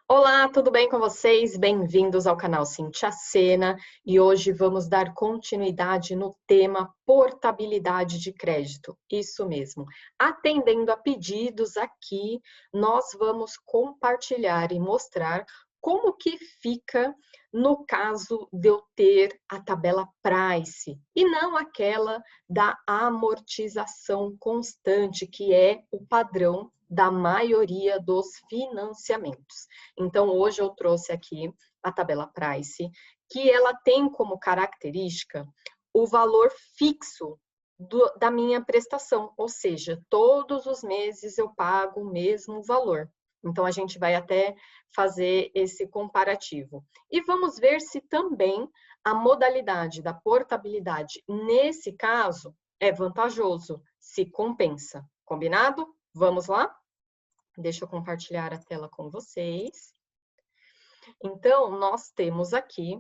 Olá, tudo bem com vocês? Bem-vindos ao canal Cintia Sena e hoje vamos dar continuidade no tema portabilidade de crédito. Isso mesmo. Atendendo a pedidos aqui, nós vamos compartilhar e mostrar como que fica no caso de eu ter a tabela Price e não aquela da amortização constante, que é o padrão da maioria dos financiamentos. Então, hoje eu trouxe aqui a tabela Price, que ela tem como característica o valor fixo da minha prestação, ou seja, todos os meses eu pago o mesmo valor. Então, a gente vai até fazer esse comparativo. E vamos ver se também a modalidade da portabilidade, nesse caso, é vantajoso, se compensa. Combinado? Vamos lá? Deixa eu compartilhar a tela com vocês. Então, nós temos aqui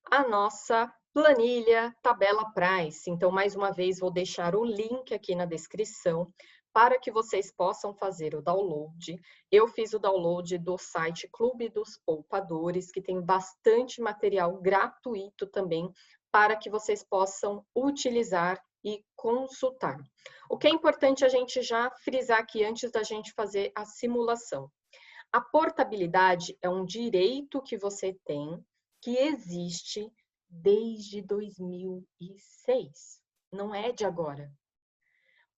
a nossa planilha tabela Price. Então, mais uma vez, vou deixar o link aqui na descrição para que vocês possam fazer o download. Eu fiz o download do site Clube dos Poupadores, que tem bastante material gratuito também para que vocês possam utilizar e consultar. O que é importante a gente já frisar aqui antes da gente fazer a simulação. A portabilidade é um direito que você tem, que existe desde 2006. Não é de agora.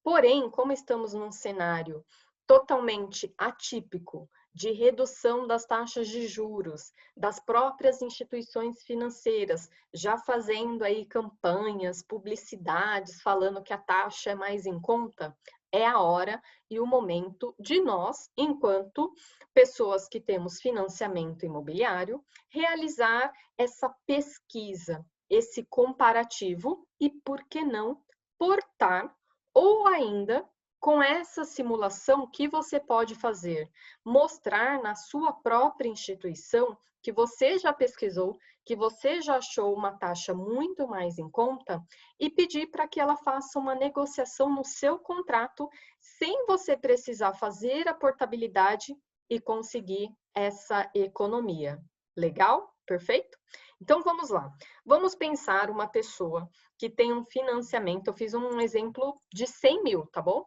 Porém, como estamos num cenário totalmente atípico de redução das taxas de juros, das próprias instituições financeiras, já fazendo aí campanhas, publicidades, falando que a taxa é mais em conta, é a hora e o momento de nós, enquanto pessoas que temos financiamento imobiliário, realizar essa pesquisa, esse comparativo e, por que não, portar ou ainda, com essa simulação, que você pode fazer? Mostrar na sua própria instituição que você já pesquisou, que você já achou uma taxa muito mais em conta e pedir para que ela faça uma negociação no seu contrato, sem você precisar fazer a portabilidade e conseguir essa economia. Legal? Perfeito? Então, vamos lá. Vamos pensar uma pessoa que tem um financiamento, eu fiz um exemplo de 100 mil, tá bom?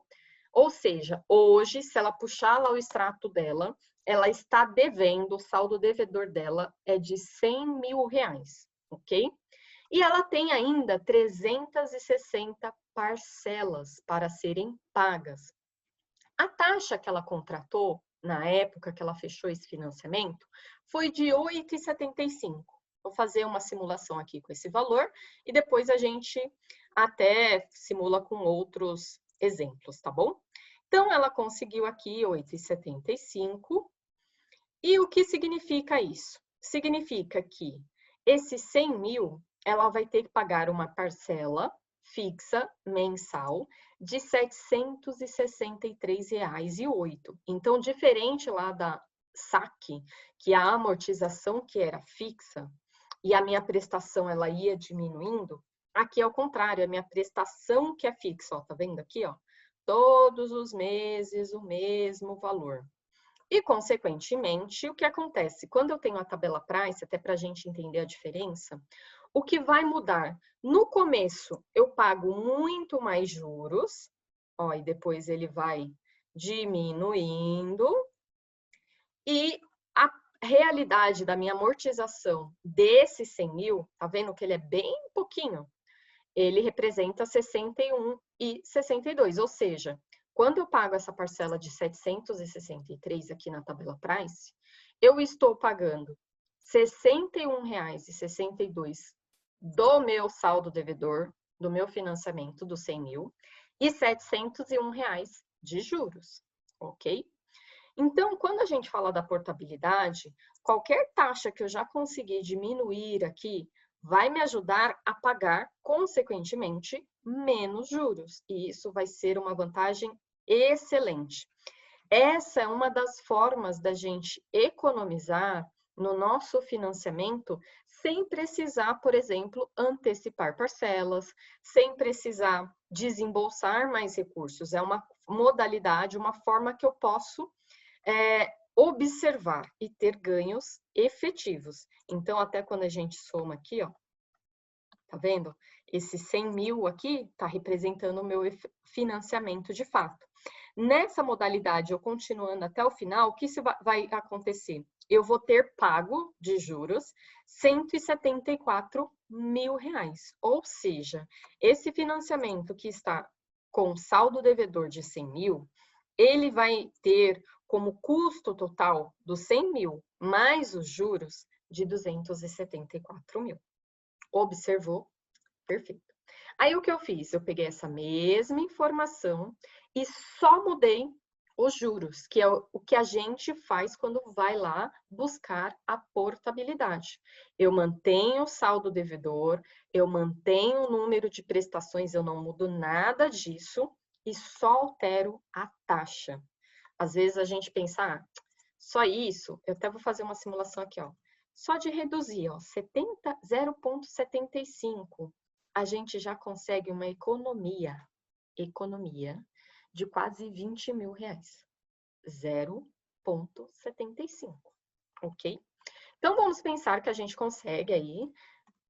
Ou seja, hoje, se ela puxar lá o extrato dela, ela está devendo, o saldo devedor dela é de 100 mil reais, ok? E ela tem ainda 360 parcelas para serem pagas. A taxa que ela contratou, na época que ela fechou esse financiamento, foi de 8,75. Vou fazer uma simulação aqui com esse valor e depois a gente até simula com outros exemplos, tá bom? Então, ela conseguiu aqui 8,75. E o que significa isso? Significa que esses 100 mil, ela vai ter que pagar uma parcela fixa mensal de R$ 763,08. Então, diferente lá da saque, que a amortização que era fixa e a minha prestação ela ia diminuindo, aqui é o contrário, a minha prestação que é fixa, ó, tá vendo aqui, ó? Todos os meses o mesmo valor. E, consequentemente, o que acontece? Quando eu tenho a tabela Price, até para a gente entender a diferença, o que vai mudar? No começo, eu pago muito mais juros, ó, e depois ele vai diminuindo, e a realidade da minha amortização desses 100 mil, tá vendo que ele é bem pouquinho? Ele representa 61,62, ou seja, quando eu pago essa parcela de 763 aqui na tabela Price, eu estou pagando R$ 61,62 do meu saldo devedor, do meu financiamento dos 100 mil, e R$ 701 de juros, ok? Então, quando a gente fala da portabilidade, qualquer taxa que eu já conseguir diminuir aqui, vai me ajudar a pagar, consequentemente, menos juros. E isso vai ser uma vantagem excelente. Essa é uma das formas da gente economizar no nosso financiamento sem precisar, por exemplo, antecipar parcelas, sem precisar desembolsar mais recursos. É uma modalidade, uma forma que eu posso observar e ter ganhos efetivos. Então, até quando a gente soma aqui, ó, tá vendo? Esse 100 mil aqui tá representando o meu financiamento de fato. Nessa modalidade, eu continuando até o final, o que isso vai acontecer? Eu vou ter pago de juros R$ 174 mil. Ou seja, esse financiamento que está com saldo devedor de 100 mil, ele vai ter como custo total dos 100 mil mais os juros de 274 mil. Observou? Perfeito. Aí o que eu fiz? Eu peguei essa mesma informação e só mudei os juros, que é o que a gente faz quando vai lá buscar a portabilidade. Eu mantenho o saldo devedor, eu mantenho o número de prestações, eu não mudo nada disso e só altero a taxa. Às vezes a gente pensa, ah, só isso, eu até vou fazer uma simulação aqui, ó. Só de reduzir, ó, 0,75, a gente já consegue uma economia de quase 20 mil reais. 0,75, ok? Então, vamos pensar que a gente consegue aí,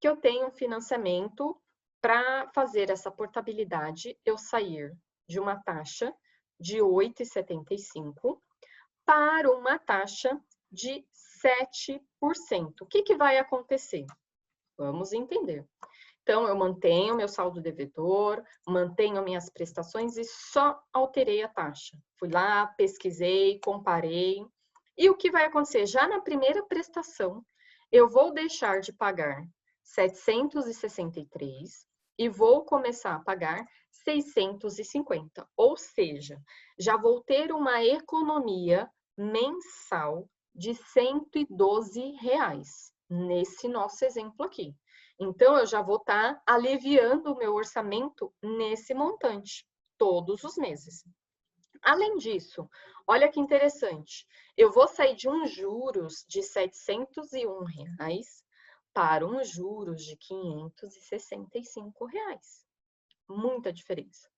que eu tenho um financiamento para fazer essa portabilidade, eu sair de uma taxa de 8,75 para uma taxa de 7%. O que vai acontecer? Vamos entender. Então, eu mantenho meu saldo devedor, mantenho minhas prestações e só alterei a taxa. Fui lá, pesquisei, comparei. E o que vai acontecer? Já na primeira prestação, eu vou deixar de pagar 763 e vou começar a pagar 650. Ou seja, já vou ter uma economia mensal de R$ 112, nesse nosso exemplo aqui. Então, eu já vou estar aliviando o meu orçamento nesse montante, todos os meses. Além disso, olha que interessante, eu vou sair de uns juros de R$ 701 para uns juros de R$ 565. Muita diferença.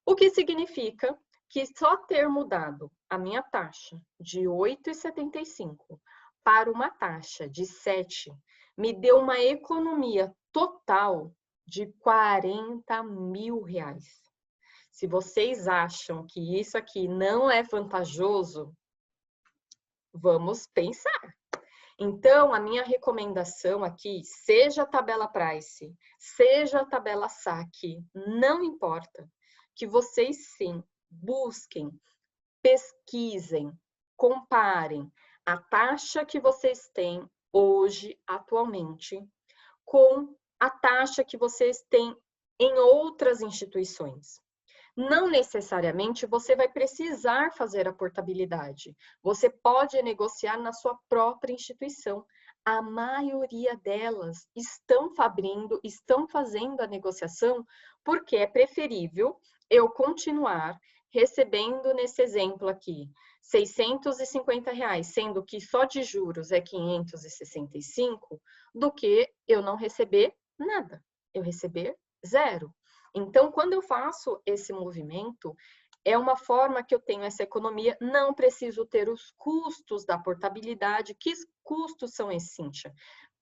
O que significa que só ter mudado a minha taxa de 8,75 para uma taxa de 7 me deu uma economia total de R$ 40 mil. Se vocês acham que isso aqui não é vantajoso, vamos pensar. Então, a minha recomendação aqui, seja a tabela price, seja a tabela saque, não importa, que vocês sim busquem, pesquisem, comparem a taxa que vocês têm hoje, atualmente, com a taxa que vocês têm em outras instituições. Não necessariamente você vai precisar fazer a portabilidade. Você pode negociar na sua própria instituição. A maioria delas estão fazendo a negociação porque é preferível eu continuar recebendo, nesse exemplo aqui, R$ 650, sendo que só de juros é 565, do que eu não receber nada, eu receber zero. Então, quando eu faço esse movimento, é uma forma que eu tenho essa economia, não preciso ter os custos da portabilidade. Que custos são esses, Cíntia?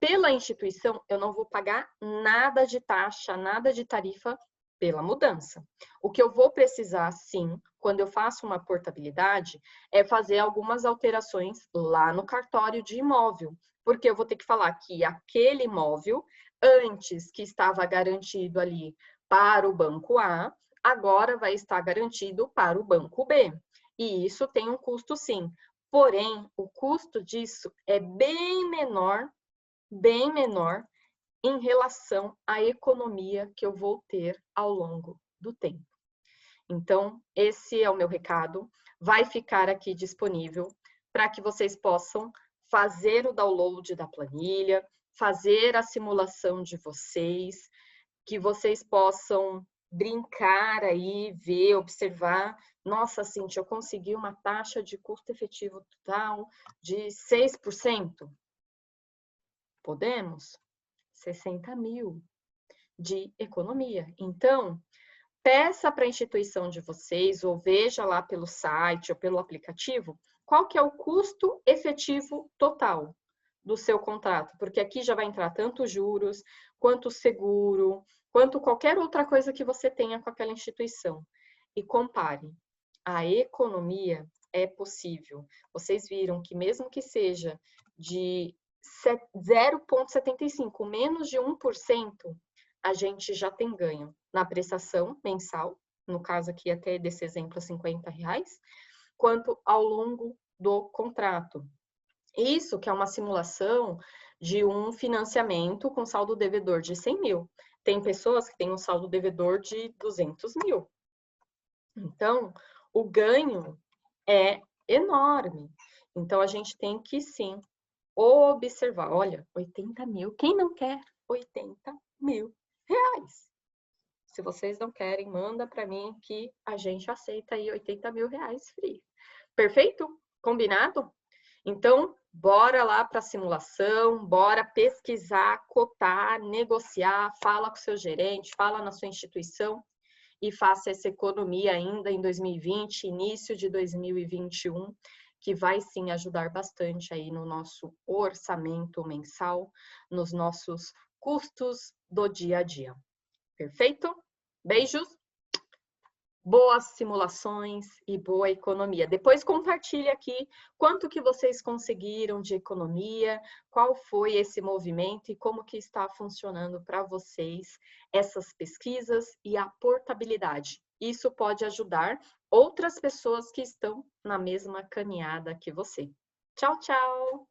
Pela instituição, eu não vou pagar nada de taxa, nada de tarifa pela mudança. O que eu vou precisar, sim, quando eu faço uma portabilidade, é fazer algumas alterações lá no cartório de imóvel, porque eu vou ter que falar que aquele imóvel, antes que estava garantido ali para o banco A, agora vai estar garantido para o banco B. E isso tem um custo, sim. Porém, o custo disso é bem menor em relação à economia que eu vou ter ao longo do tempo. Então, esse é o meu recado. Vai ficar aqui disponível para que vocês possam fazer o download da planilha, fazer a simulação de vocês, que vocês possam brincar aí, ver, observar. Nossa, Cíntia, eu consegui uma taxa de custo efetivo total de 6%. Podemos? 60 mil de economia. Então, peça para a instituição de vocês, ou veja lá pelo site ou pelo aplicativo, qual que é o custo efetivo total do seu contrato, porque aqui já vai entrar tanto juros, quanto seguro, quanto qualquer outra coisa que você tenha com aquela instituição. E compare. A economia é possível. Vocês viram que mesmo que seja de 0,75, menos de 1%, a gente já tem ganho na prestação mensal, no caso aqui até desse exemplo, R$50, quanto ao longo do contrato. Isso que é uma simulação de um financiamento com saldo devedor de 100 mil. Tem pessoas que têm um saldo devedor de 200 mil. Então, o ganho é enorme. Então, a gente tem que, sim, observar. Olha, 80 mil. Quem não quer 80 mil reais? Se vocês não querem, manda para mim que a gente aceita aí 80 mil reais free. Perfeito? Combinado? Então, bora lá para a simulação, bora pesquisar, cotar, negociar, fala com o seu gerente, fala na sua instituição e faça essa economia ainda em 2020, início de 2021, que vai sim ajudar bastante aí no nosso orçamento mensal, nos nossos custos do dia a dia. Perfeito? Beijos! Boas simulações e boa economia. Depois compartilhe aqui quanto que vocês conseguiram de economia, qual foi esse movimento e como que está funcionando para vocês essas pesquisas e a portabilidade. Isso pode ajudar outras pessoas que estão na mesma caminhada que você. Tchau, tchau!